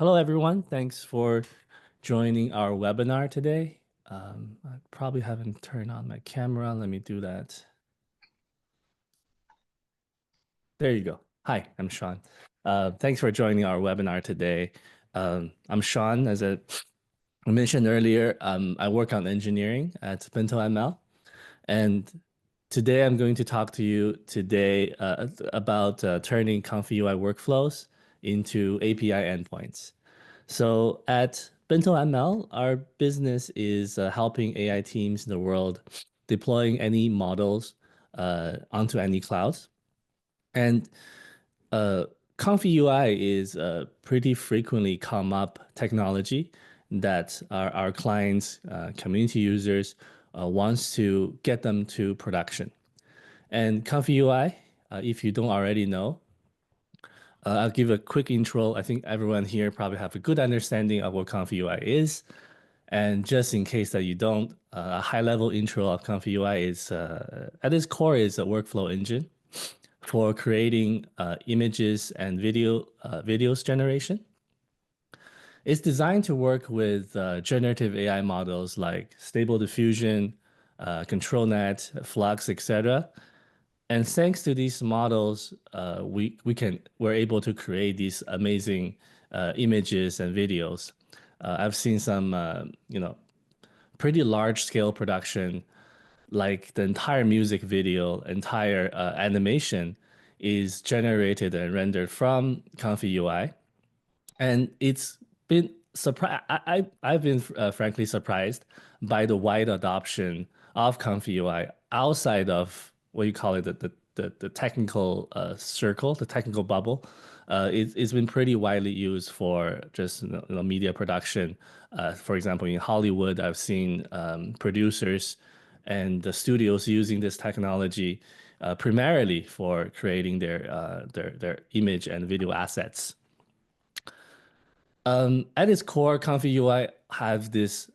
Hello, everyone. Thanks for joining our webinar today. I probably haven't turned on my camera. Let me do that. There you go. Hi, I'm Sean. Thanks for joining our webinar today. I'm Sean. As I mentioned earlier, I work on engineering at BentoML. And today I'm going to talk to you today about turning ComfyUI workflows into API endpoints. So at BentoML, our business is helping AI teams in the world deploying any models onto any clouds. And uh, ComfyUI is a pretty frequently come up technology that our clients, community users, wants to get them to production. And ComfyUI, if you don't already know, I'll give a quick intro. I think everyone here probably have a good understanding of what ComfyUI is. And just in case that you don't, a high-level intro of ComfyUI is, at its core, is a workflow engine for creating images and videos generation. It's designed to work with generative AI models like Stable Diffusion, ControlNet, Flux, etc. And thanks to these models, we're able to create these amazing images and videos. I've seen some pretty large scale production, like the entire music video, entire animation is generated and rendered from ComfyUI. And it's been surprised. I've been frankly surprised by the wide adoption of ComfyUI outside of what you call it the technical circle, the technical bubble. It's been pretty widely used for just media production. For example, in Hollywood, I've seen producers and the studios using this technology primarily for creating their image and video assets. At its core, ComfyUI have this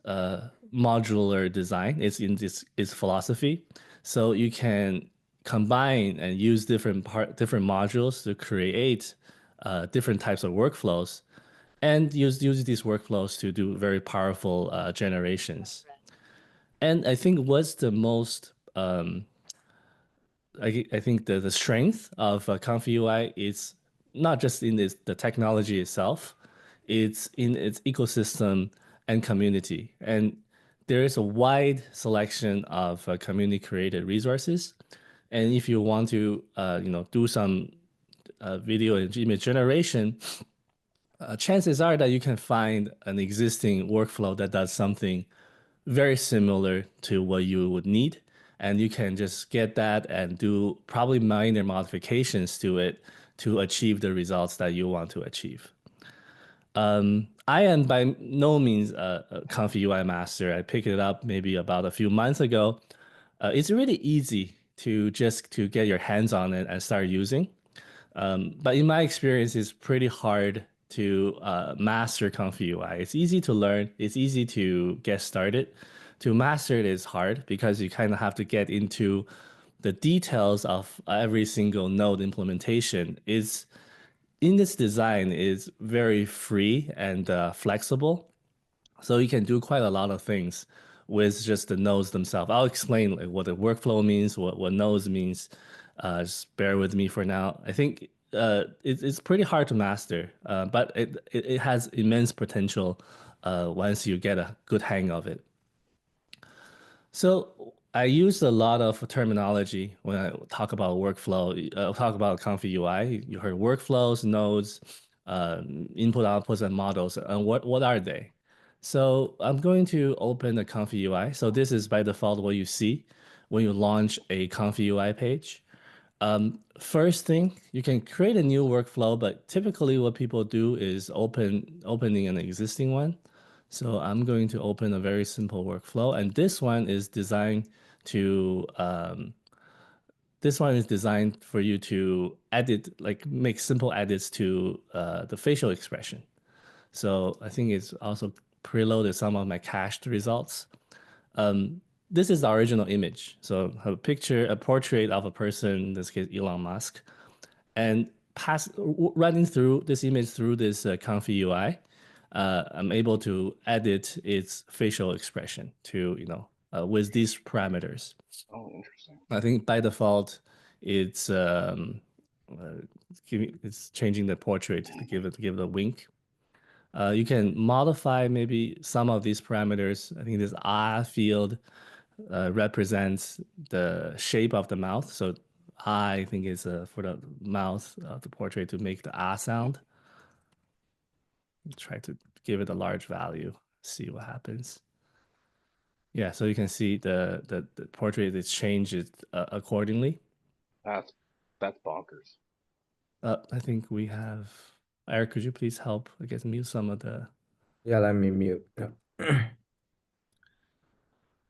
modular design. It's in its philosophy, so you can combine and use different modules to create different types of workflows, and use these workflows to do very powerful generations. And I think what's the most I think the strength of ComfyUI is not just in the technology itself, it's in its ecosystem and community. And there is a wide selection of community created resources. And if you want to, do some video and image generation, chances are that you can find an existing workflow that does something very similar to what you would need. And you can just get that and do probably minor modifications to it to achieve the results that you want to achieve. I am by no means a ComfyUI master. I picked it up maybe about a few months ago. It's really easy to get your hands on it and start using. But in my experience, it's pretty hard to master ComfyUI. It's easy to learn. It's easy to get started. To master it is hard because you kind of have to get into the details of every single node implementation. Is in this design is very free and flexible, so you can do quite a lot of things with just the nodes themselves. I'll explain like what the workflow means, what nodes means. Just bear with me for now. I think it's pretty hard to master, but it has immense potential once you get a good hang of it. So I use a lot of terminology when I talk about workflow, talk about ComfyUI. You heard workflows, nodes, input, outputs, and models. And what are they? So I'm going to open the ComfyUI. So this is by default what you see when you launch a ComfyUI page. First thing, you can create a new workflow, but typically what people do is opening an existing one. So I'm going to open a very simple workflow, and this one is designed for you to edit, like make simple edits to the facial expression. So I think it's also preloaded some of my cached results. This is the original image. So I have a picture, a portrait of a person, in this case Elon Musk, and running through this image through this ComfyUI. I'm able to edit its facial expression to, with these parameters. Oh, interesting. I think by default, it's it's changing the portrait to give it a wink. You can modify maybe some of these parameters. I think this ah field represents the shape of the mouth. So I think is for the mouth of the portrait to make the ah sound. Try to give it a large value, see what happens. Yeah, so you can see the portrait is changed accordingly. That's that's bonkers. I think we have Eric. Could you please help? I guess mute some of the. Yeah, let me mute. Yeah.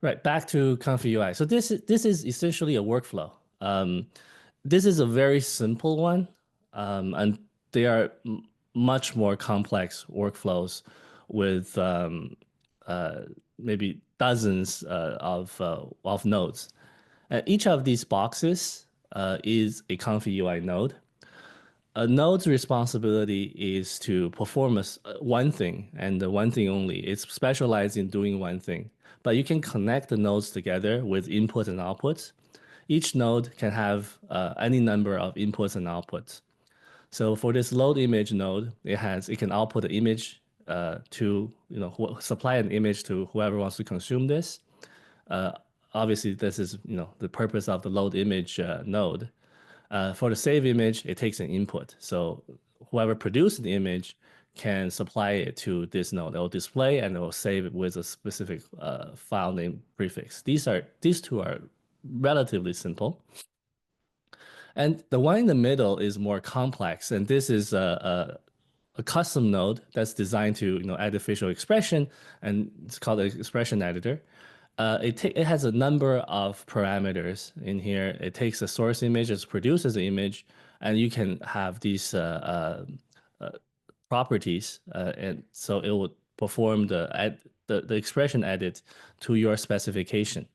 Right, back to ComfyUI. So this is essentially a workflow. This is a very simple one, and they are much more complex workflows with maybe dozens of nodes. Each of these boxes is a ComfyUI node. A node's responsibility is to perform one thing and the one thing only. It's specialized in doing one thing. But you can connect the nodes together with input and outputs. Each node can have any number of inputs and outputs. So for this load image node, it can output the image to supply an image to whoever wants to consume this. Obviously, this is the purpose of the load image node. For the save image, it takes an input. So whoever produced the image can supply it to this node. It will display and it will save it with a specific file name prefix. These two are relatively simple. And the one in the middle is more complex. And this is a custom node that's designed to add a facial expression, and it's called an expression editor. It has a number of parameters in here. It takes a source image, it produces the image, and you can have these properties, and so it will perform the expression edit to your specification.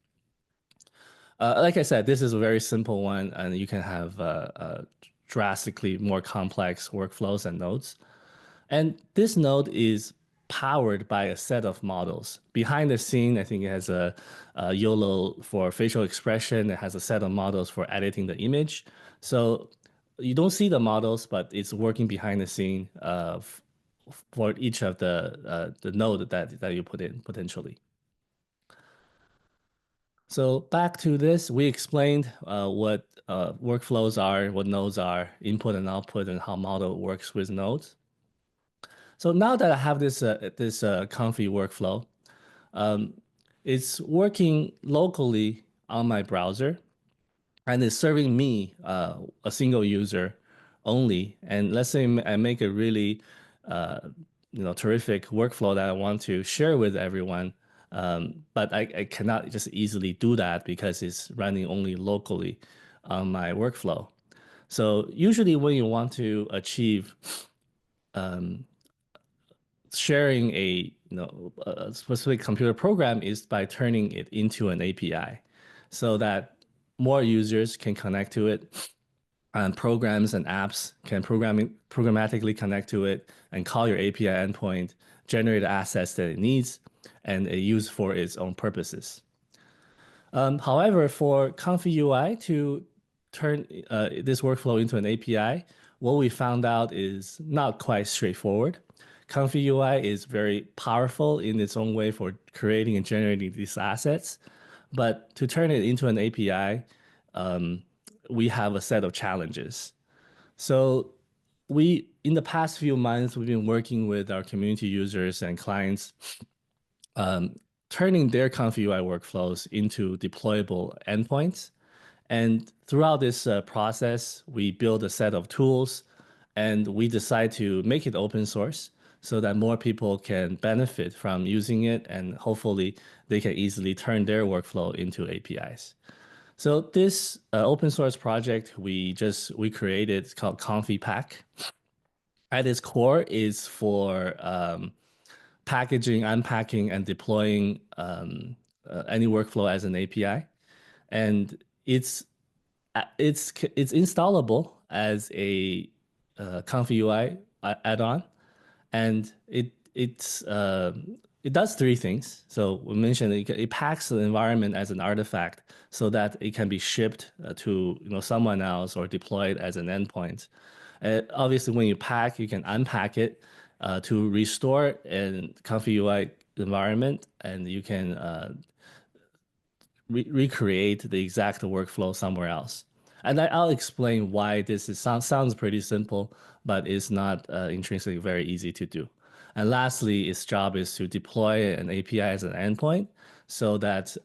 Like I said, this is a very simple one, and you can have drastically more complex workflows and nodes. And this node is powered by a set of models. Behind the scene, I think it has a YOLO for facial expression. It has a set of models for editing the image. So you don't see the models, but it's working behind the scene for each of the node that you put in potentially. So back to this, we explained what workflows are, what nodes are, input and output, and how model works with nodes. So now that I have this Comfy workflow, it's working locally on my browser, and it's serving me a single user only. And let's say I make a really terrific workflow that I want to share with everyone, but I cannot just easily do that because it's running only locally on my workflow. So usually when you want to achieve sharing a specific computer program is by turning it into an API so that more users can connect to it, and programs and apps can programmatically connect to it and call your API endpoint, generate assets that it needs, and use for its own purposes. However, for ComfyUI to turn this workflow into an API, what we found out is not quite straightforward. ComfyUI is very powerful in its own way for creating and generating these assets, but to turn it into an API, we have a set of challenges. So in the past few months, we've been working with our community users and clients, turning their ComfyUI workflows into deployable endpoints. And throughout this process, we build a set of tools, and we decide to make it open source so that more people can benefit from using it, and hopefully they can easily turn their workflow into APIs. So this open source project we created, it's called cpack. At its core is for packaging, unpacking, and deploying any workflow as an API, and it's installable as a ComfyUI add-on, and it does three things. So we mentioned it packs the environment as an artifact so that it can be shipped to someone else or deployed as an endpoint. Obviously, when you pack, you can unpack it to restore a ComfyUI environment, and you can recreate the exact workflow somewhere else. And I'll explain why this sounds pretty simple, but it's not intrinsically very easy to do. And lastly, its job is to deploy an API as an endpoint so that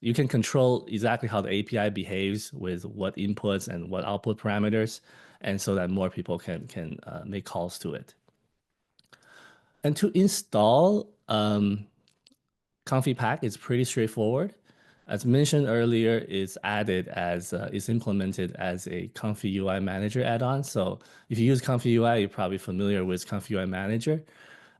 you can control exactly how the API behaves with what inputs and what output parameters, and so that more people can make calls to it. And to install ComfyPack is pretty straightforward. As mentioned earlier, it's implemented as a ComfyUI Manager add-on. So if you use ComfyUI, you're probably familiar with ComfyUI Manager.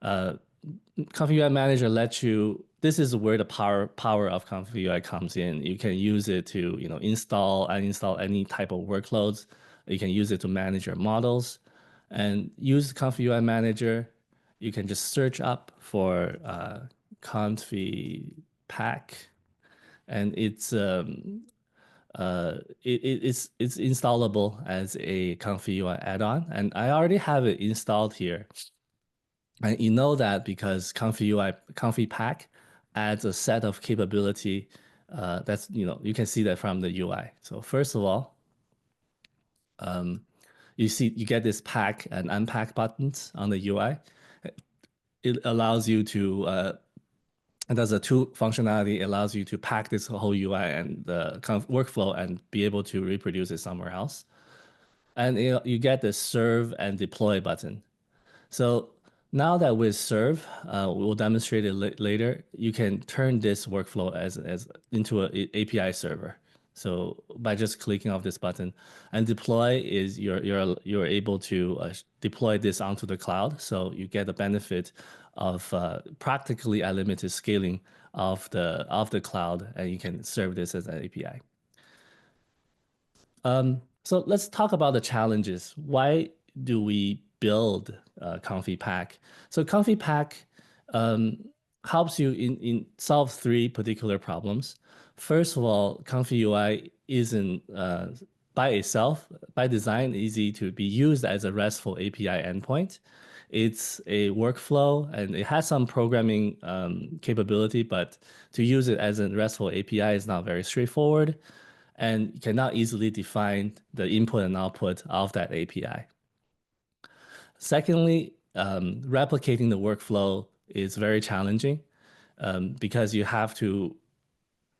ComfyUI Manager lets you. This is where the power of ComfyUI comes in. You can use it to install and uninstall any type of workloads. You can use it to manage your models, and use ComfyUI Manager. You can just search up for ComfyPack, and it's installable as a ComfyUI add-on, and I already have it installed here. And you know that because ComfyPack adds a set of capability that's you can see that from the UI. So first of all, you get this pack and unpack buttons on the UI. It allows you to it does a two functionality. It allows you to pack this whole UI and the workflow and be able to reproduce it somewhere else. And you get the serve and deploy button. So now that with serve, we'll demonstrate it later. You can turn this workflow as into an API server. So by just clicking off this button, and deploy is you're able to deploy this onto the cloud. So you get the benefit of practically unlimited scaling of the cloud, and you can serve this as an API. So let's talk about the challenges. Why do we build ComfyPack? So ComfyPack helps you in solve three particular problems. First of all, ComfyUI isn't by itself, by design, easy to be used as a RESTful API endpoint. It's a workflow and it has some programming capability, but to use it as a RESTful API is not very straightforward, and you cannot easily define the input and output of that API. Secondly, replicating the workflow is very challenging because you have to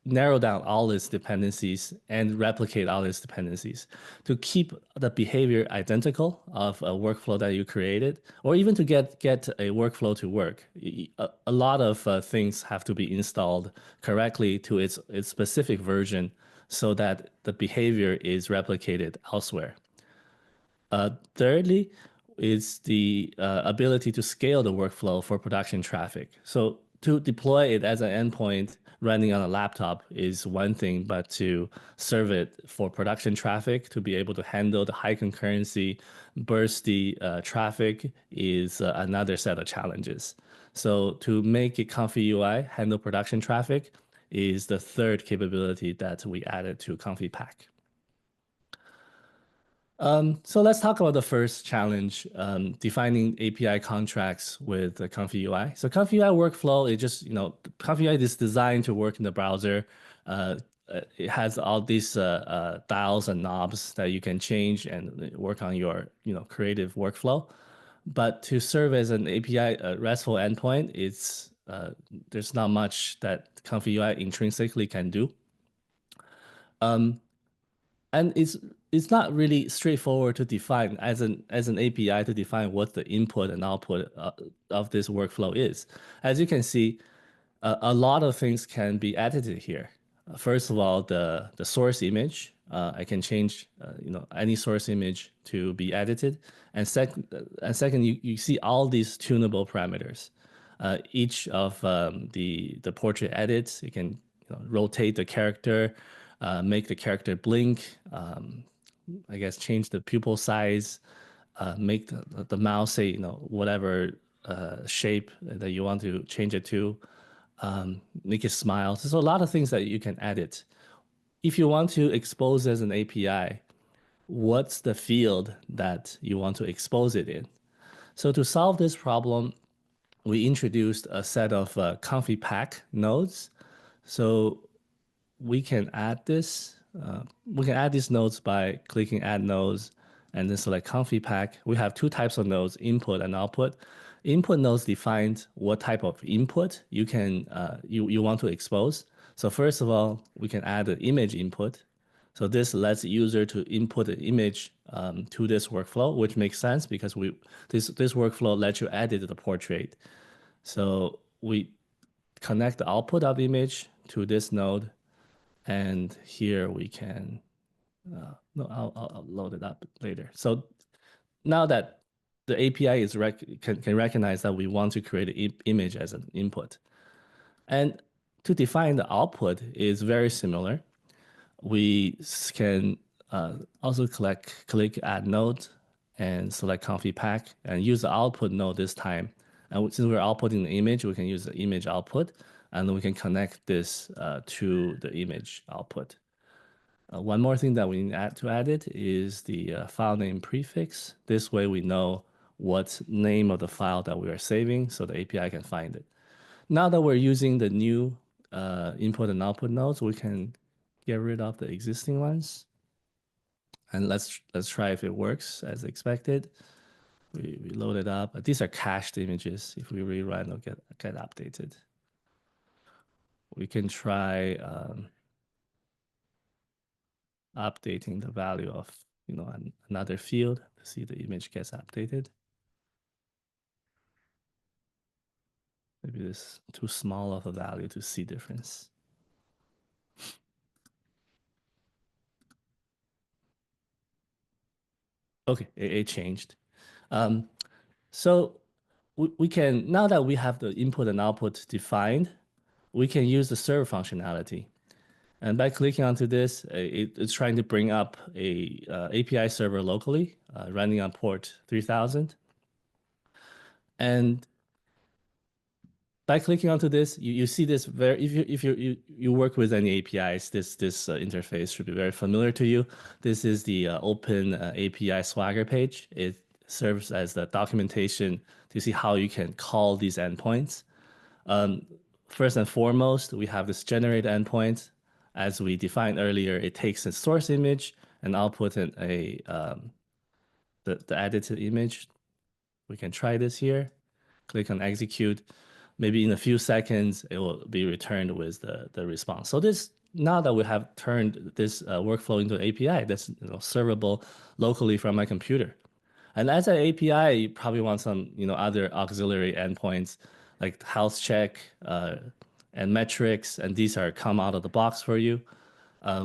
narrow down all its dependencies and replicate all its dependencies to keep the behavior identical of a workflow that you created, or even to get a workflow to work. A lot of things have to be installed correctly to its specific version so that the behavior is replicated elsewhere. Thirdly, is the ability to scale the workflow for production traffic. So to deploy it as an endpoint running on a laptop is one thing, but to serve it for production traffic, to be able to handle the high concurrency, bursty traffic is another set of challenges. So to make it ComfyUI handle production traffic is the third capability that we added to ComfyPack. So let's talk about the first challenge, defining API contracts with the ComfyUI. So ComfyUI Workflow, it just, ComfyUI is designed to work in the browser. It has all these dials and knobs that you can change and work on your, creative workflow. But to serve as an API RESTful endpoint, there's not much that ComfyUI intrinsically can do. And it's not really straightforward to define as an API to define what the input and output of this workflow is. As you can see, a lot of things can be edited here. First of all, the source image, I can change any source image to be edited, and second, you see all these tunable parameters. Each of the portrait edits, you can rotate the character, make the character blink, I guess change the pupil size, make the mouse say whatever shape that you want to change it to, make it smile. So a lot of things that you can edit. If you want to expose as an API, what's the field that you want to expose it in? So to solve this problem, we introduced a set of cpack nodes. So we can add this. We can add these nodes by clicking Add Nodes and then select cpack. We have two types of nodes, input and output. Input nodes define what type of input you want to expose. So first of all, we can add an image input. So this lets the user to input an image to this workflow, which makes sense because this workflow lets you edit the portrait. So we connect the output of the image to this node, and here we can. No, I'll load it up later. So now that the API can recognize that we want to create an image as an input, and to define the output is very similar. We can also click Add Node and select cpack and use the output node this time. And since we're outputting the image, we can use the image output, and then we can connect this to the image output. One more thing that we need to add it is the file name prefix. This way we know what name of the file that we are saving so the API can find it. Now that we're using the new input and output nodes, we can get rid of the existing ones. And let's try if it works as expected. We load it up. These are cached images. If we rerun, they'll get updated. We can try updating the value of another field to see the image gets updated. Maybe this too small of a value to see difference. Okay, it changed. So we can, now that we have the input and output defined, we can use the server functionality. And by clicking onto this, it's trying to bring up a API server locally, running on port 3000. And by clicking onto this, you see this if you work with any APIs, this interface should be very familiar to you. This is the OpenAPI Swagger page. It serves as the documentation to see how you can call these endpoints. First and foremost, we have this generate endpoint. As we defined earlier, it takes a source image and output the edited image. We can try this here. Click on execute. Maybe in a few seconds, it will be returned with the response. So now that we have turned this workflow into an API that's servable locally from my computer. And as an API, you probably want some other auxiliary endpoints like health check and metrics, and these are come out of the box for you.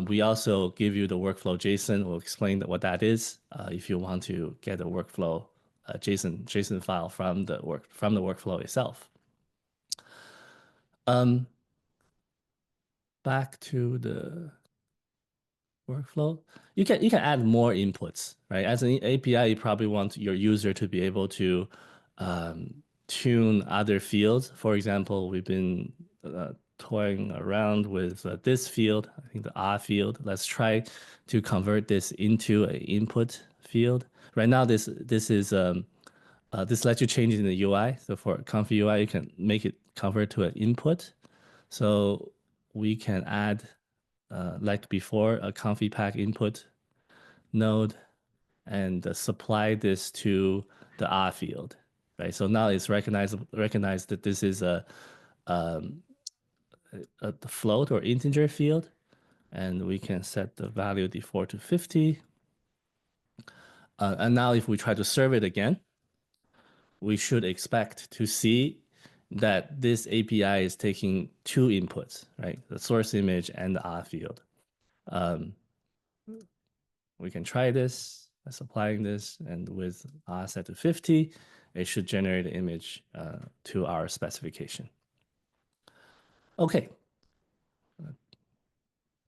We also give you the workflow JSON. We'll explain what that is if you want to get a workflow JSON file from the workflow itself. Back to the workflow, you can add more inputs, right? As an API, you probably want your user to be able to tune other fields. For example, we've been toying around with this field, I think the R field. Let's try to convert this into an input field. Right now, this lets you change it in the UI. So for ComfyUI, you can make it convert to an input. So we can add, like before, a cpack input node and supply this to the R field, right? So now it's recognized that this is a float or integer field, and we can set the value default to 50. And now if we try to serve it again, we should expect to see that this API is taking two inputs, right? The source image and the R field. We can try this by applying this, and with R set to 50, it should generate an image to our specification. Okay.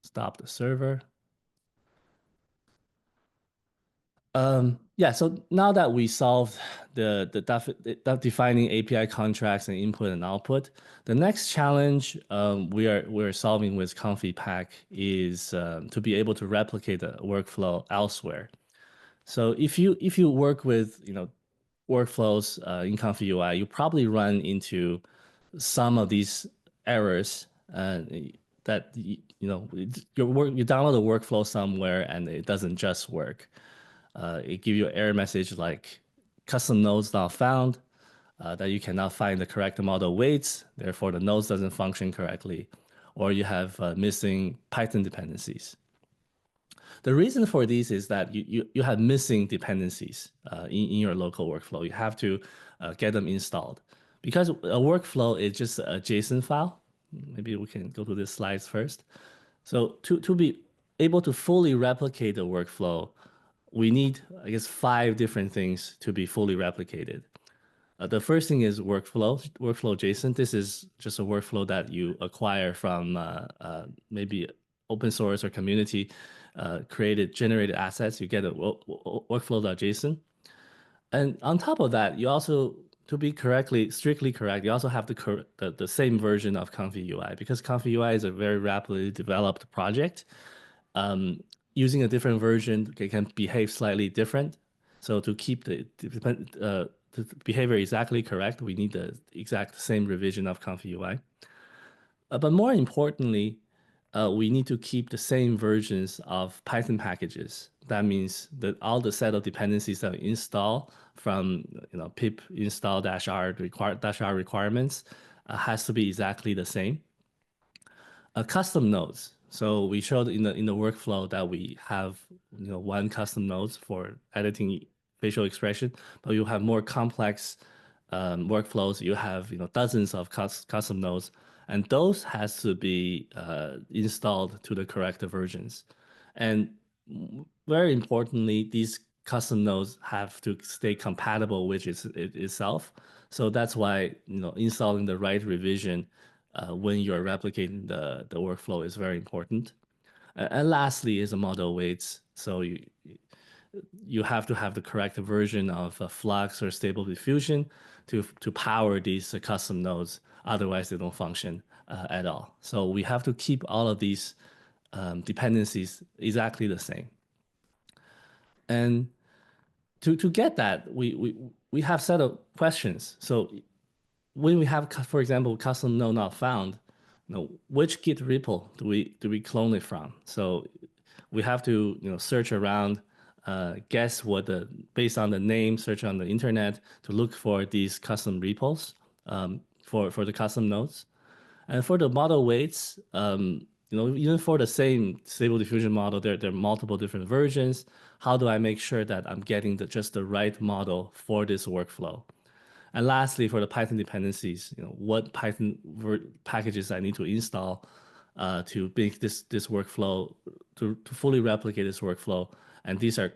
Stop the server. Yeah, so now that we solved the defining API contracts and input and output, the next challenge we're solving with ComfyPack is to be able to replicate the workflow elsewhere. So if you work with workflows in ComfyUI, you probably run into some of these errors that you download a workflow somewhere and it doesn't just work. It gives you an error message like custom nodes not found, that you cannot find the correct model weights, therefore the nodes doesn't function correctly, or you have missing Python dependencies. The reason for these is that you have missing dependencies in your local workflow. You have to get them installed. Because a workflow is just a JSON file, maybe we can go to the slides first. So to be able to fully replicate the workflow, we need, I guess, 5 different things to be fully replicated. The first thing is workflow JSON. This is just a workflow that you acquire from maybe open source or community generated assets. You get a workflow.json. And on top of that, you also, to be strictly correct, you also have the same version of ComfyUI, because ComfyUI is a very rapidly developed project. Using a different version can behave slightly different. So to keep the behavior exactly correct, we need the exact same revision of ComfyUI. But more importantly, we need to keep the same versions of Python packages. That means that all the set of dependencies that we install from pip install -r requirements has to be exactly the same. Custom nodes. So we showed in the workflow that we have one custom nodes for editing facial expression, but you have more complex workflows. You have dozens of custom nodes, and those has to be installed to the correct versions. And very importantly, these custom nodes have to stay compatible with itself. So that's why installing the right revision when you're replicating the workflow is very important. And lastly is the model weights. So you have to have the correct version of Flux or Stable Diffusion to power these custom nodes. Otherwise, they don't function at all. So we have to keep all of these dependencies exactly the same. And to get that, we have set of questions. So when we have, for example, custom node not found, which Git repo do we clone it from? So we have to search around, guess based on the name, search on the internet to look for these custom repos for the custom nodes. And for the model weights, even for the same Stable Diffusion model, there are multiple different versions. How do I make sure that I'm getting just the right model for this workflow? And lastly, for the Python dependencies, what Python packages I need to install to make this workflow, to fully replicate this workflow. And these are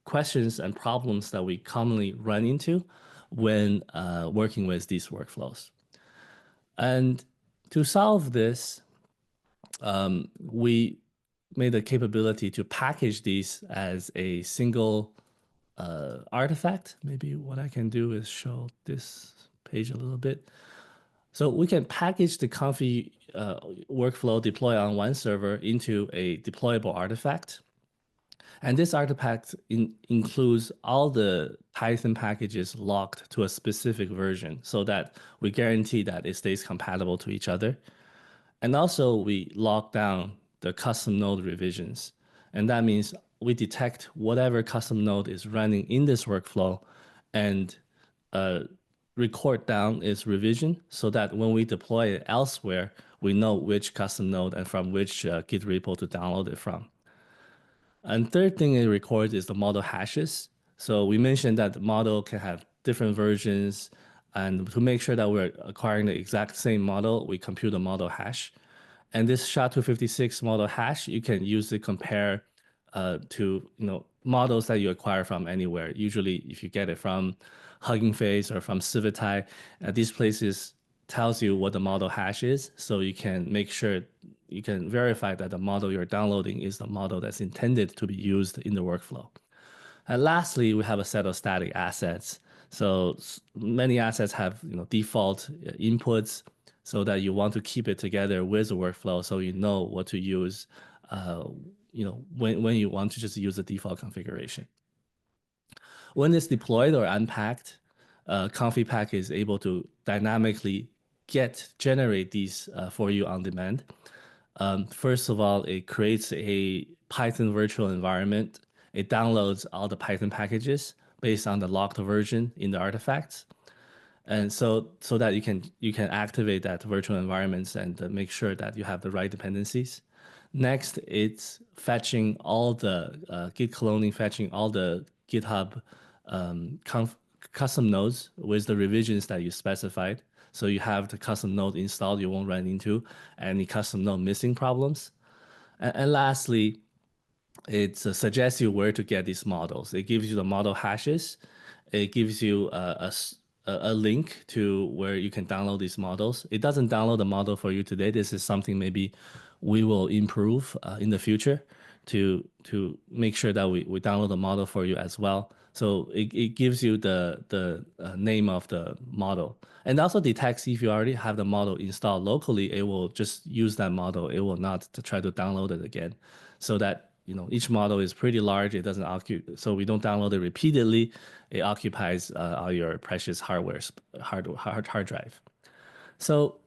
questions and problems that we commonly run into when working with these workflows. And to solve this, we made the capability to package these as a single artifact. Maybe what I can do is show this page a little bit. So we can package the Comfy workflow deploy on one server into a deployable artifact. And this artifact includes all the Python packages locked to a specific version so that we guarantee that it stays compatible to each other. And also we lock down the custom node revisions. And that means we detect whatever custom node is running in this workflow and record down its revision so that when we deploy it elsewhere, we know which custom node and from which Git repo to download it from. And third thing it records is the model hashes. So we mentioned that the model can have different versions, and to make sure that we're acquiring the exact same model, we compute a model hash. And this SHA-256 model hash, you can use to compare to models that you acquire from anywhere. Usually, if you get it from Hugging Face or from Civitai, these places tells you what the model hash is, so you can make sure you can verify that the model you're downloading is the model that's intended to be used in the workflow. And lastly, we have a set of static assets. So many assets have default inputs so that you want to keep it together with the workflow so you know what to use when you want to just use the default configuration. When it's deployed or unpacked, ComfyPack is able to dynamically generate these for you on demand. First of all, it creates a Python virtual environment. It downloads all the Python packages based on the locked version in the artifacts. And so that you can activate that virtual environments and make sure that you have the right dependencies. Next, it's fetching all the Git cloning, fetching all the GitHub custom nodes with the revisions that you specified. So you have the custom node installed, you won't run into any custom node missing problems. And lastly, it suggests you where to get these models. It gives you the model hashes. It gives you a link to where you can download these models. It doesn't download the model for you today. This is something maybe we will improve in the future to make sure that we download the model for you as well. So it gives you the name of the model. And also detects if you already have the model installed locally, it will just use that model. It will not try to download it again. So that each model is pretty large. It doesn't occupy, so we don't download it repeatedly. It occupies all your precious hard drive. So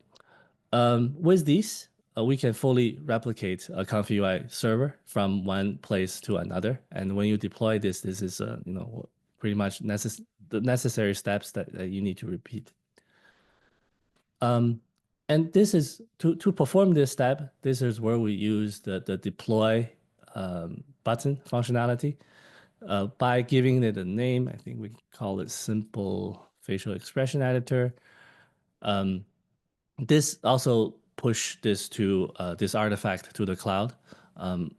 with these, we can fully replicate a ComfyUI server from one place to another. And when you deploy this is pretty much the necessary steps that you need to repeat. And this is to perform this step. This is where we use the deploy button functionality by giving it a name. I think we call it simple facial expression editor. This also push this to this artifact to the cloud. I'm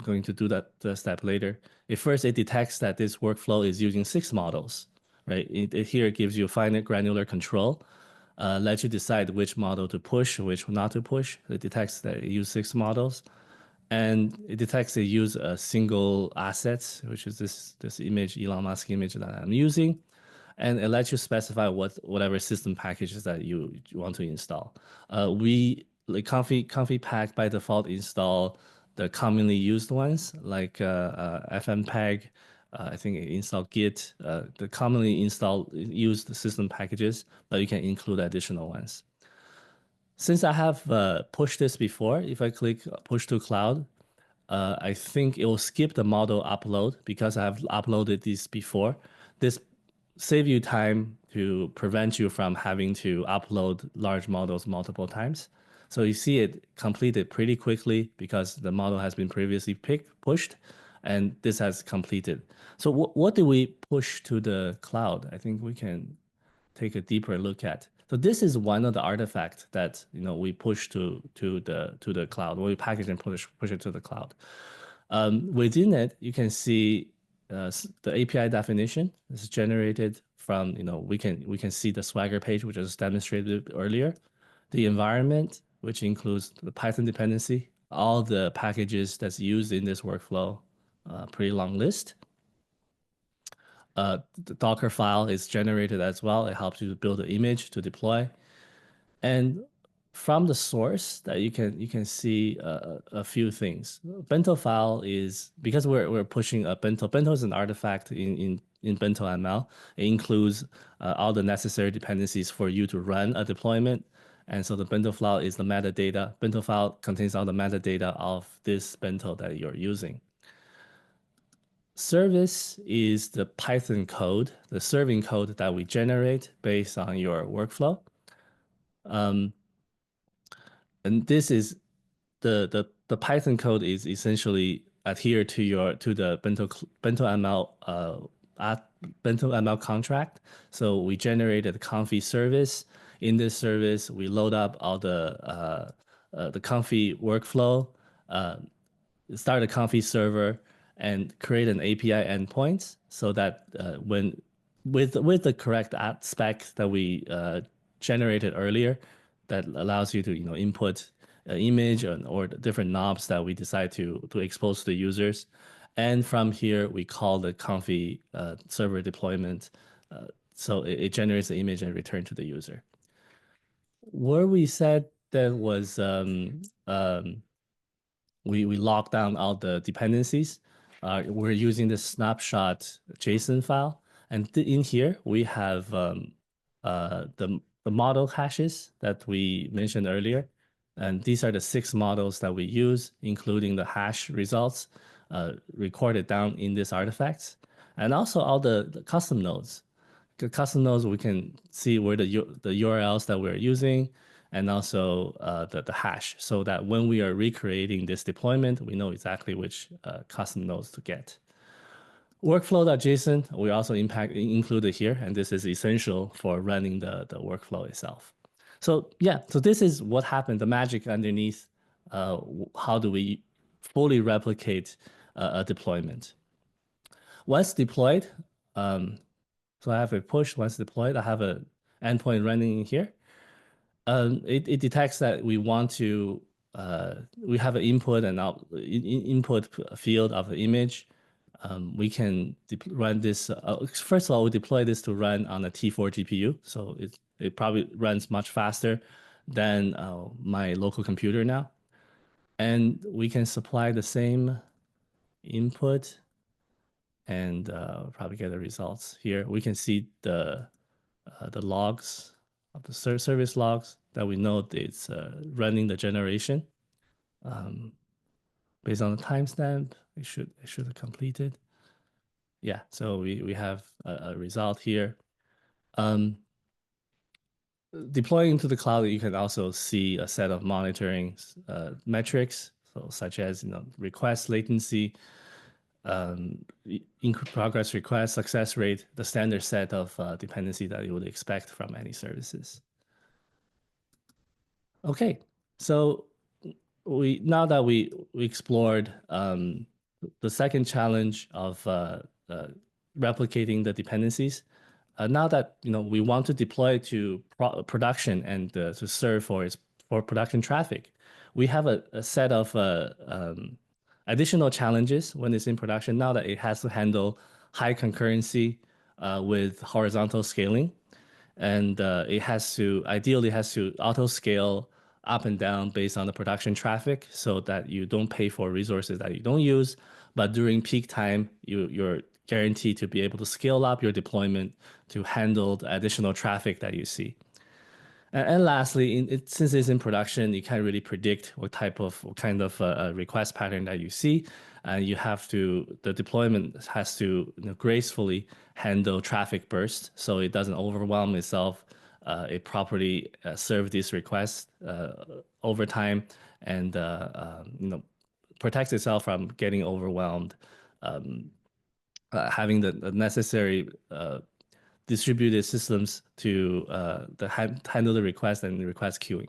going to do that step later. First, it detects that this workflow is using 6 models, right? Here it gives you finite granular control, lets you decide which model to push, which not to push. It detects that it uses 6 models, and it detects they use a single assets, which is this image, Elon Musk image that I'm using, and it lets you specify whatever system packages that you want to install. We like ComfyPack by default install the commonly used ones like FmpEg. I think it install Git. The commonly used system packages, but you can include additional ones. Since I have pushed this before, if I click push to cloud, I think it will skip the model upload because I have uploaded this before. This save you time to prevent you from having to upload large models multiple times. So you see it completed pretty quickly because the model has been previously pushed, and this has completed. So what do we push to the cloud? I think we can take a deeper look at. So this is one of the artifacts that we push to the cloud. We package and push it to the cloud. Within it, you can see the API definition is generated from we can see the Swagger page, which was demonstrated earlier, the environment, which includes the Python dependency, all the packages that's used in this workflow, pretty long list. The Docker file is generated as well. It helps you to build an image to deploy. And from the source that you can see a few things. Bento file is, because we're pushing a Bento. Bento is an artifact in BentoML. It includes all the necessary dependencies for you to run a deployment. And so the Bento file is the metadata. Bento file contains all the metadata of this Bento that you're using. Service is the Python code, the serving code that we generate based on your workflow. And this is the Python code is essentially adhere to the BentoML BentoML contract. So we generated a Comfy service. In this service, we load up all the Comfy workflow, start a Comfy server, and create an API endpoint so that when with the correct spec that we generated earlier, that allows you to input an image or different knobs that we decide to expose to the users, And from here, we call the Comfy server deployment. So it generates the image and return to the user. Where we said that was we lock down all the dependencies. We're using the snapshot JSON file. And in here, we have the model hashes that we mentioned earlier. And these are the 6 models that we use, including the hash results recorded down in these artifacts. And also all the custom nodes. The custom nodes, we can see where the URLs that we're using, and also the hash, so that when we are recreating this deployment, we know exactly which custom nodes to get. Workflow.json, we also included here, and this is essential for running the workflow itself. So yeah, so this is what happened, the magic underneath. How do we fully replicate a deployment? Once deployed, so I have a push. Once deployed, I have an endpoint running in here. It detects that we want to, we have an input and input field of the image. We can run this. First of all, we deploy this to run on a T4 GPU. So it probably runs much faster than my local computer now. And we can supply the same input and probably get the results here. We can see the logs of the service logs that we know it's running the generation. Based on the timestamp, it should have completed. Yeah, so we have a result here. Deploying to the cloud, you can also see a set of monitoring metrics, so such as request latency, progress request, success rate, the standard set of dependency that you would expect from any services. Okay, so now that we explored the second challenge of replicating the dependencies, now that we want to deploy to production and to serve for production traffic, we have a set of additional challenges when it's in production. Now that it has to handle high concurrency with horizontal scaling, and it ideally has to auto scale up and down based on the production traffic, so that you don't pay for resources that you don't use. But during peak time, you're guaranteed to be able to scale up your deployment to handle the additional traffic that you see. And lastly, since it's in production, you can't really predict what kind of request pattern that you see, and the deployment has to gracefully handle traffic bursts, so it doesn't overwhelm itself. It properly serve these requests over time, and protects itself from getting overwhelmed, having the necessary distributed systems to handle the request and the request queuing.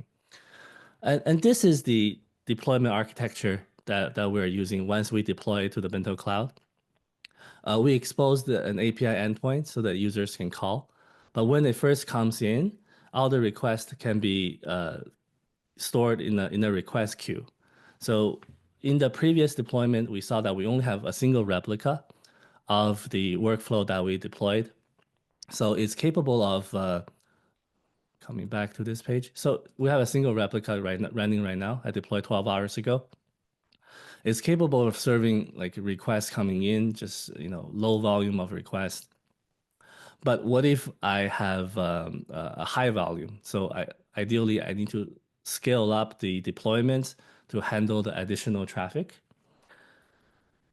And this is the deployment architecture that we're using once we deploy to the BentoCloud. We expose an API endpoint so that users can call. But when it first comes in, all the requests can be stored in a request queue. So in the previous deployment, we saw that we only have a single replica of the workflow that we deployed. So it's capable of coming back to this page. So we have a single replica running right now. I deployed 12 hours ago. It's capable of serving like requests coming in, just low volume of requests. But what if I have a high volume? So ideally, I need to scale up the deployments to handle the additional traffic.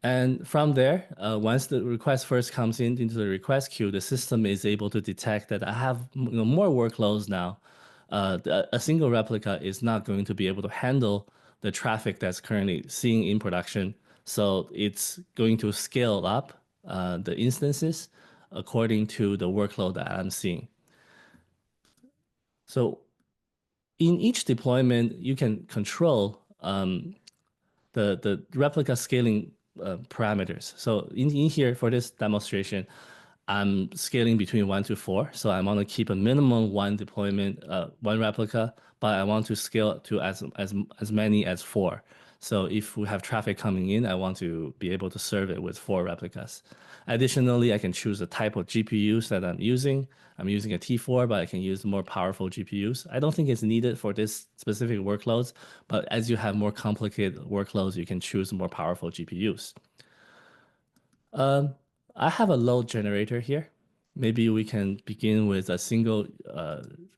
And from there, once the request first comes into the request queue, the system is able to detect that I have more workloads now. A single replica is not going to be able to handle the traffic that's currently seeing in production. So it's going to scale up the instances according to the workload that I'm seeing. So in each deployment, you can control the replica scaling parameters. So in here for this demonstration, I'm scaling between 1 to 4. So I want to keep a minimum one deployment, one replica, but I want to scale to as many as 4. So if we have traffic coming in, I want to be able to serve it with 4 replicas. Additionally, I can choose the type of GPUs that I'm using. I'm using a T4, but I can use more powerful GPUs. I don't think it's needed for this specific workloads, but as you have more complicated workloads, you can choose more powerful GPUs. I have a load generator here. Maybe we can begin with a single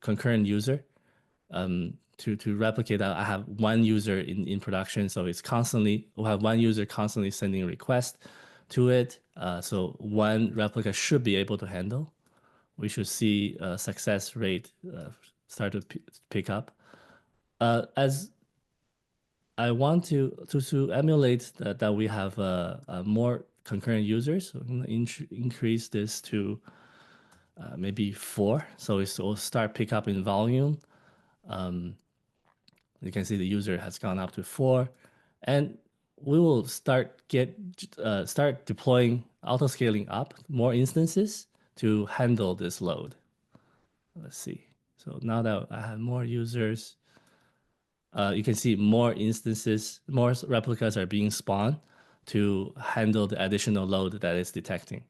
concurrent user. To replicate that, I have one user in production, so we'll have one user constantly sending a request to it. So one replica should be able to handle. We should see success rate start to pick up. As I want to emulate that we have more concurrent users. So I'm going to increase this to maybe 4. So it will start pick up in volume. You can see the user has gone up to 4, and we will start deploying autoscaling up more instances to handle this load. Let's see. So now that I have more users, you can see more instances, more replicas are being spawned to handle the additional load that it's detecting.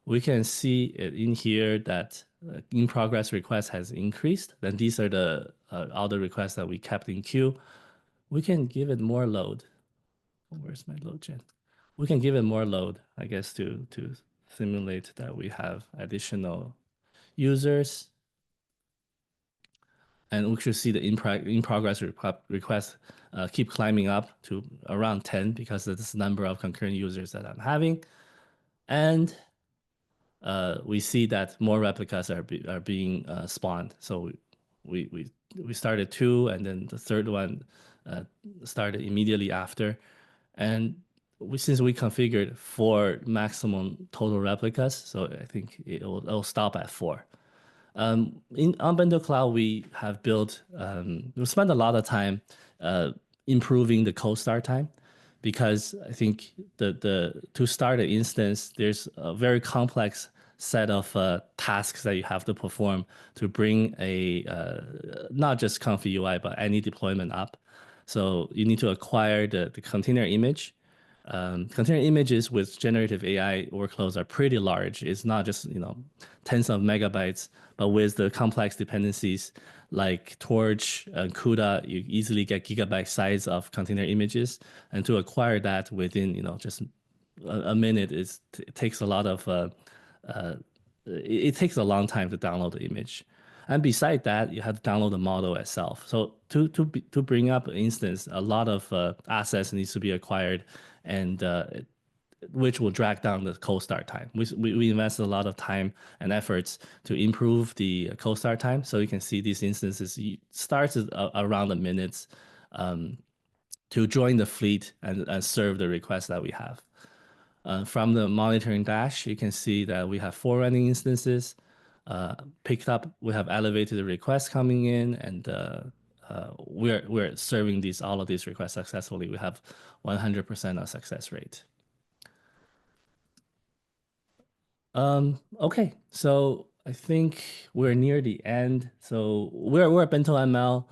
We can see it in here that in progress request has increased. Then these are the all the requests that we kept in queue. We can give it more load. Where's my load gen? We can give it more load, I guess, to simulate that we have additional users. And we should see the in progress requests keep climbing up to around 10 because of this number of concurrent users that I'm having. And we see that more replicas are being spawned. So we started 2, and then the third one started immediately after. And since we configured 4 maximum total replicas, so I think it'll stop at 4. On BentoCloud, we have built, we spent a lot of time improving the cold start time, because I think to start an instance, there's a very complex set of tasks that you have to perform to bring a not just ComfyUI, but any deployment up. So you need to acquire the container image. Container images with generative AI workloads are pretty large. It's not just tens of megabytes, but with the complex dependencies like Torch and CUDA, you easily get gigabyte size of container images. And to acquire that within just a minute, it takes a lot of it takes a long time to download the image. And beside that, you have to download the model itself. So to bring up an instance, a lot of assets needs to be acquired, and which will drag down the cold start time. We invested a lot of time and efforts to improve the cold start time. So you can see these instances starts around the minutes to join the fleet and serve the requests that we have. From the monitoring dash, you can see that we have 4 running instances. Picked up, we have elevated the requests coming in, and we're serving all of these requests successfully. We have 100% of success rate. Okay, so I think we're near the end. So we're at BentoML.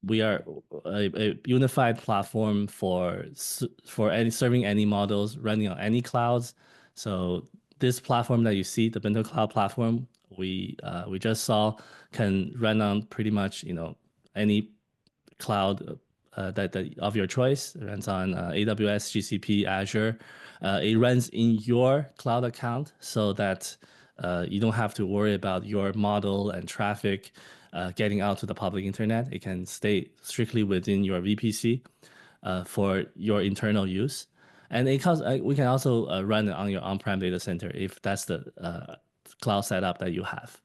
We are a unified platform for serving any models running on any clouds. So this platform that you see, the BentoCloud platform, we just saw, can run on pretty much any cloud that of your choice. It runs on AWS, GCP, Azure. It runs in your cloud account, so that you don't have to worry about your model and traffic getting out to the public internet. It can stay strictly within your VPC for your internal use. And we can also run it on your on-prem data center if that's the cloud setup that you have.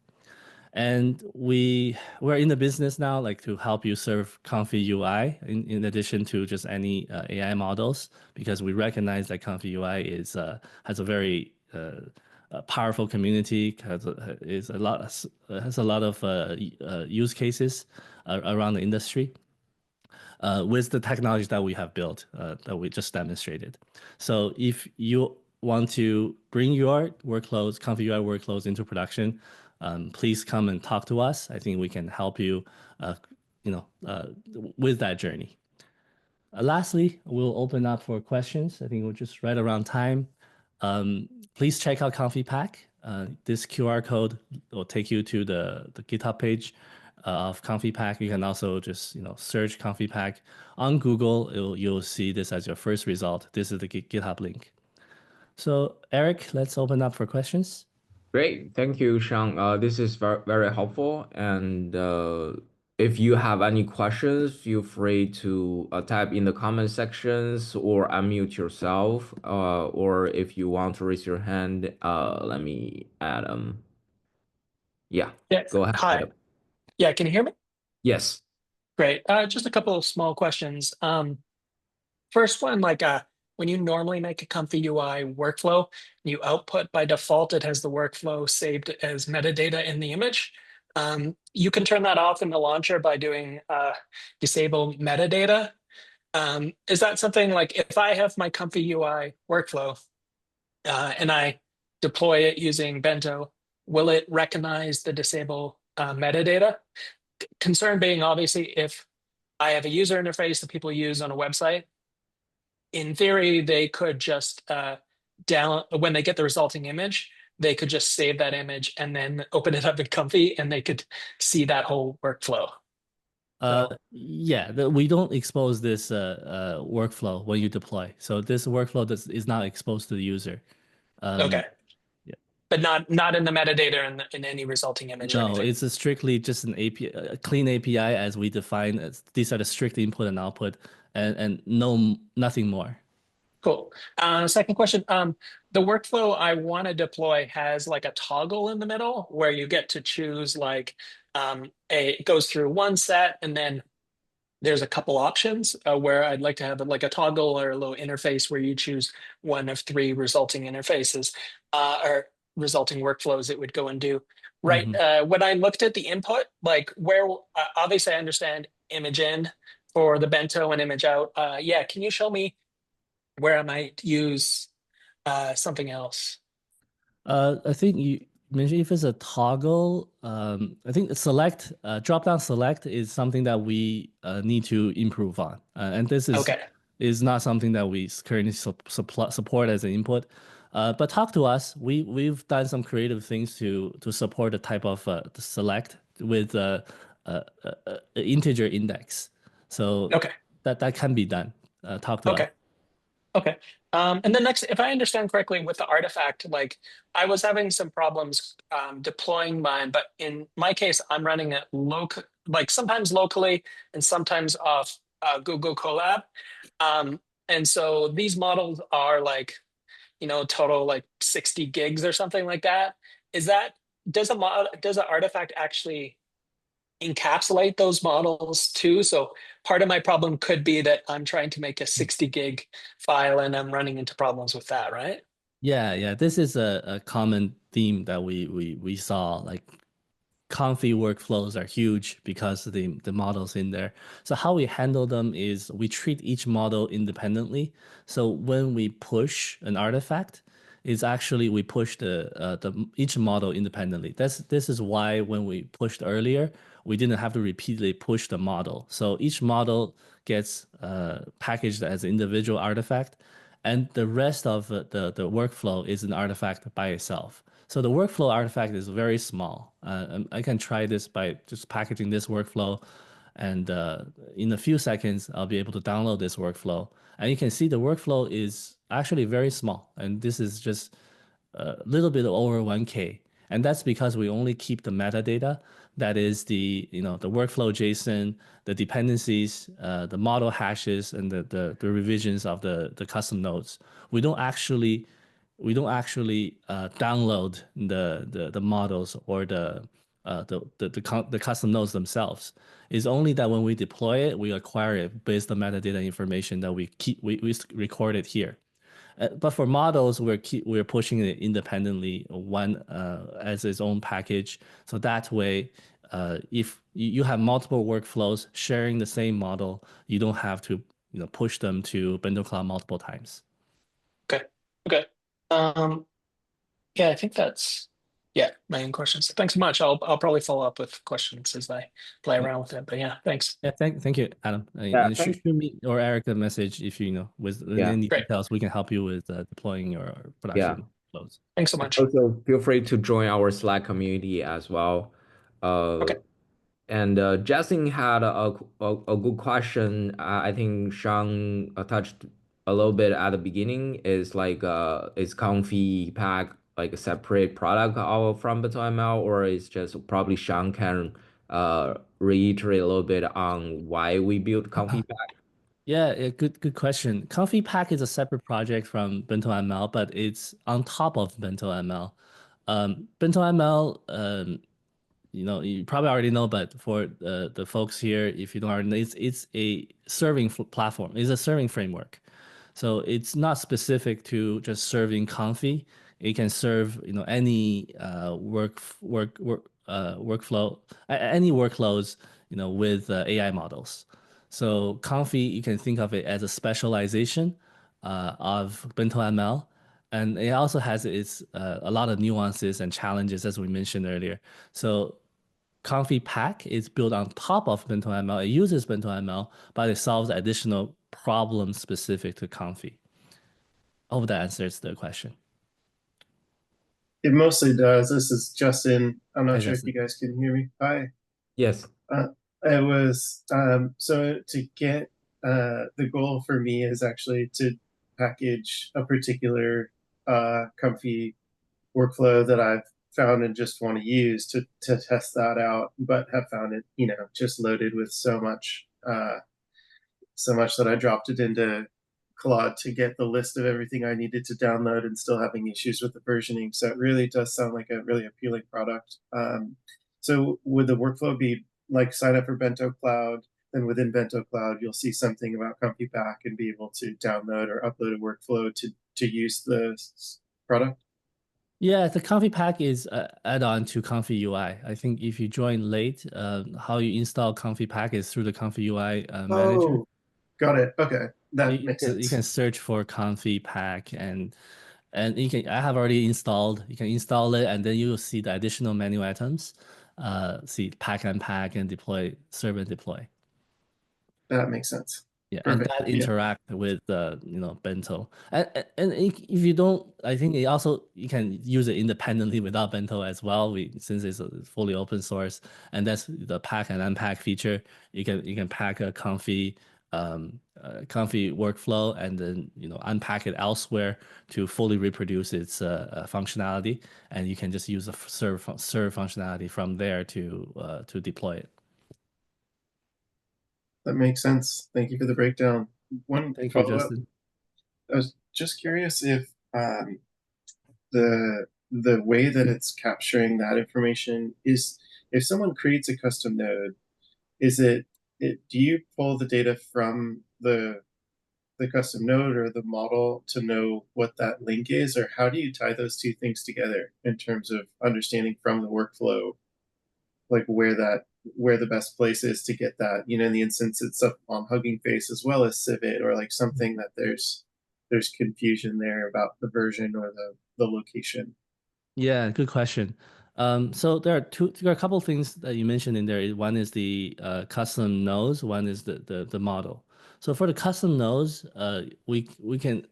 And we're in the business now, like, to help you serve ComfyUI in addition to just any AI models, because we recognize that ComfyUI has a very powerful community, has a lot of use cases around the industry with the technology that we have built that we just demonstrated. So if you want to bring your workloads, ComfyUI workloads, into production, please come and talk to us. I think we can help you, with that journey. Lastly, we'll open up for questions. I think we're just right around time. Please check out ComfyPack. This QR code will take you to the GitHub page of ComfyPack. You can also just search ComfyPack on Google. You'll see this as your first result. This is the GitHub link. So Eric, let's open up for questions. Great, thank you, Sheng. This is very helpful. And if you have any questions, feel free to type in the comment sections or unmute yourself. Or if you want to raise your hand, let me add Yeah, Yeah. go ahead, Hi. Adam. Yeah, can you hear me? Yes. Great. Just a couple of small questions. First one, when you normally make a ComfyUI workflow, you output by default, it has the workflow saved as metadata in the image. You can turn that off in the launcher by doing disable metadata. Is that something like if I have my ComfyUI workflow and I deploy it using Bento, will it recognize the disable metadata? Concern being obviously if I have a user interface that people use on a website, in theory, they could just when they get the resulting image, they could just save that image and then open it up in Comfy and they could see that whole workflow. Yeah, we don't expose this workflow when you deploy. So this workflow is not exposed to the user. Okay. Yeah. But not in the metadata in any resulting image or No, anything. it's strictly just an API, a clean API as we define. These are the strict input and output, and nothing more. Cool. Second question. The workflow I want to deploy has like a toggle in the middle where you get to choose it goes through one set and then there's a couple options where I'd like to have like a toggle or a little interface where you choose one of three resulting interfaces or resulting workflows it would go and do. Right. When I looked at the input, like where obviously I understand image in for the bento and image out. Yeah. Can you show me where I might use something else? I think you mentioned if it's a toggle, I think select, drop-down select is something that we need to improve on. And this is not something that we currently support as an input. But talk to us. We've done some creative things to support the type of the select with integer index. So that can be done. Talk to us. Okay. And then next, if I understand correctly with the artifact, like I was having some problems deploying mine, but in my case, I'm running it like sometimes locally and sometimes off Google Colab. And so these models are like, total like 60 gigs or something like that. Does an artifact actually encapsulate those models too? So part of my problem could be that I'm trying to make a 60 gig file and I'm running into problems with that, right? Yeah. This is a common theme that we saw. Like Comfy workflows are huge because of the models in there. So how we handle them is we treat each model independently. So when we push an artifact, it's actually we push each model independently. This is why when we pushed earlier, we didn't have to repeatedly push the model. So each model gets packaged as an individual artifact, and the rest of the workflow is an artifact by itself. So the workflow artifact is very small. I can try this by just packaging this workflow, and in a few seconds, I'll be able to download this workflow. And you can see the workflow is actually very small, and this is just a little bit over 1K. And that's because we only keep the metadata. That is the workflow JSON, the dependencies, the model hashes, and the revisions of the custom nodes. We don't actually download the models or the custom nodes themselves. It's only that when we deploy it, we acquire it based on metadata information that we record it here. But for models, we're pushing it independently, one as its own package. So that way, if you have multiple workflows sharing the same model, you don't have to push them to BentoCloud multiple times. Okay. Yeah, I think that's Yeah, main questions. Thanks so much. I'll probably follow up with questions as I play Yeah. around with it. But yeah, thanks. Yeah, thank you, Adam. Yeah, And shoot me or Eric a message if you know with Yeah. any Great. details we can help you with deploying your Yeah. production flows. Thanks so much. Also, feel free to join our Slack community as well. Okay. And Justin had a good question. I think Shang touched a little bit at the beginning. Is like is ComfyPack like a separate product out from BentoML, or is just probably Shang can reiterate a little bit on why we built ComfyPack? Yeah, good question. ComfyPack is a separate project from BentoML, but it's on top of BentoML. BentoML, you know, you probably already know, but for the folks here, if you don't already know, it's a serving platform. It's a serving framework. So it's not specific to just serving Comfy. It can serve, you know, any workflow, any workloads, you know, with AI models. So Comfy, you can think of it as a specialization of BentoML. And it also has its a lot of nuances and challenges, as we mentioned earlier. So ComfyPack is built on top of BentoML. It uses BentoML, but it solves additional problems specific to Comfy. I hope that answers the question. It mostly does. This is Justin. I'm not Hi, sure Justin. if you guys can hear me. Hi. Yes. It was so to get the goal for me is actually to package a particular comfy workflow that I've found and just want to use to test that out, but have found it, you know, just loaded with so much that I dropped it into Claude to get the list of everything I needed to download and still having issues with the versioning. So it really does sound like a really appealing product. So would the workflow be like sign up for BentoCloud, then within BentoCloud, you'll see something about ComfyPack and be able to download or upload a workflow to use the product? Yeah, the ComfyPack is add-on to ComfyUI. I think if you join late, how you install ComfyPack is through the ComfyUI manager. Oh, got it. Okay, that You makes can, you can sense. search for ComfyPack and you can, I have already installed, you can install it and then you will see the additional menu items, see pack unpack and deploy, serve and deploy. That makes sense. Yeah, Perfect. and that Yeah. interact with you know, Bento. And if you don't, I think it also you can use it independently without Bento as well. Since it's a fully open source, and that's the pack and unpack feature. You can pack a comfy workflow and then, you know, unpack it elsewhere to fully reproduce its functionality, and you can just use the serve functionality from there to deploy it. That makes sense. Thank you for the breakdown. One Thank you, follow-up. Justin. I was just curious if the way that it's capturing that information is if someone creates a custom node, is it do you pull the data from the custom node or the model to know what that link is, or how do you tie those two things together in terms of understanding from the workflow, like where the best place is to get that, you know, in the instance it's up on Hugging Face as well as Civet, or like something that there's confusion there about the version or the location. Yeah, good question. So there are a couple of things that you mentioned in there. One is the custom nodes, one is the model. So for the custom nodes, we can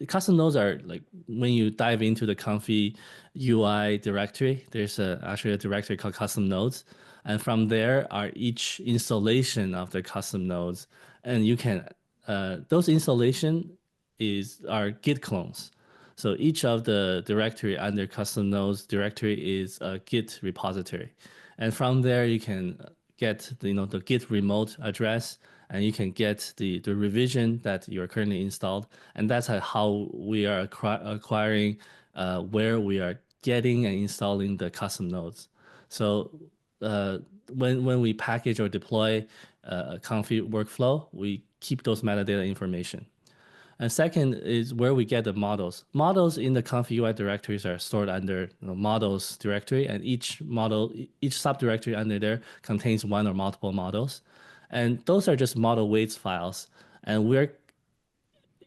the custom nodes are like when you dive into the Comfy UI directory, there's actually a directory called custom nodes. And from there are each installation of the custom nodes. And you can, those installation are Git clones. So each of the directory under custom nodes directory is a Git repository. And from there you can get the, you know, the Git remote address, and you can get the revision that you're currently installed. And that's how we are acquiring where we are getting and installing the custom nodes. So when we package or deploy a Comfy workflow, we keep those metadata information. And second is where we get the models. Models in the ComfyUI directories are stored under, you know, models directory, and each subdirectory under there contains one or multiple models. And those are just model weights files. And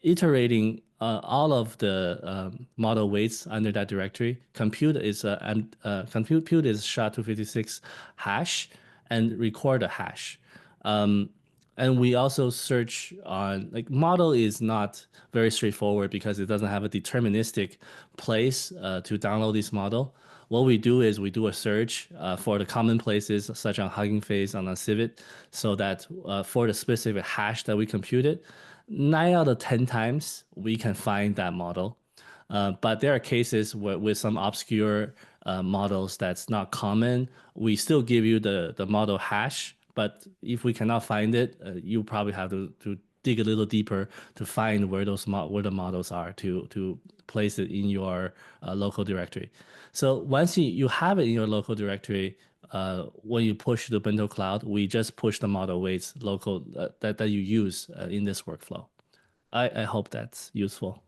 iterating all of the model weights under that directory. Compute is SHA-256 hash and record a hash. And we also search on, like, model is not very straightforward because it doesn't have a deterministic place to download this model. What we do is we do a search for the common places, such as Hugging Face on a Civet, so that for the specific hash that we computed, 9 out of 10 times we can find that model. But there are cases where with some obscure models that's not common, we still give you the model hash. But if we cannot find it, you probably have to dig a little deeper to find where where the models are to place it in your local directory. So once you have it in your local directory, when you push the BentoCloud, we just push the model weights local that you use in this workflow. I hope that's useful.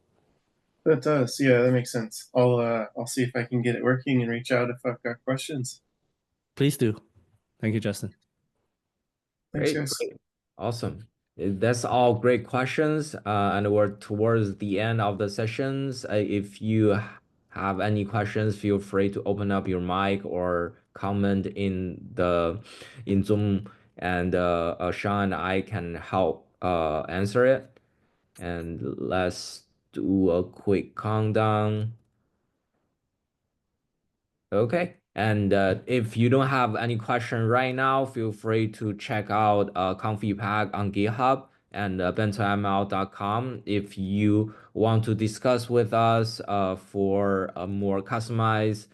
That does. Yeah, that makes sense. I'll see if I can get it working and reach out if I've got questions. Please do. Thank you, Justin. Thanks, Great, guys. great. Awesome. That's all great questions. And we're towards the end of the sessions. If you have any questions, feel free to open up your mic or comment in Zoom, and Sean and I can help answer it. And let's do a quick countdown. Okay. And if you don't have any question right now, feel free to check out ComfyPack on GitHub and BentoML.com. If you want to discuss with us for more customized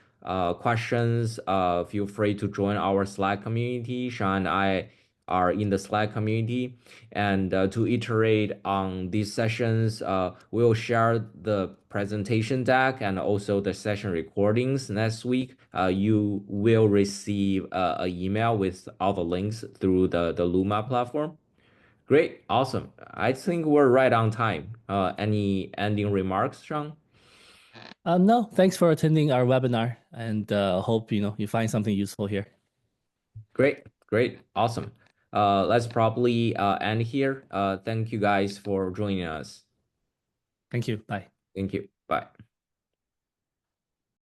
questions, feel free to join our Slack community. Sean and I are in the Slack community. And to iterate on these sessions, we'll share the presentation deck and also the session recordings next week. You will receive an email with all the links through the Luma platform. Great, awesome. I think we're right on time. Any ending remarks, Sean? No, thanks for attending our webinar, and hope you find something useful here. Great, great, awesome. Let's probably end here. Thank you guys for joining us. Thank you. Bye. Thank you. Bye.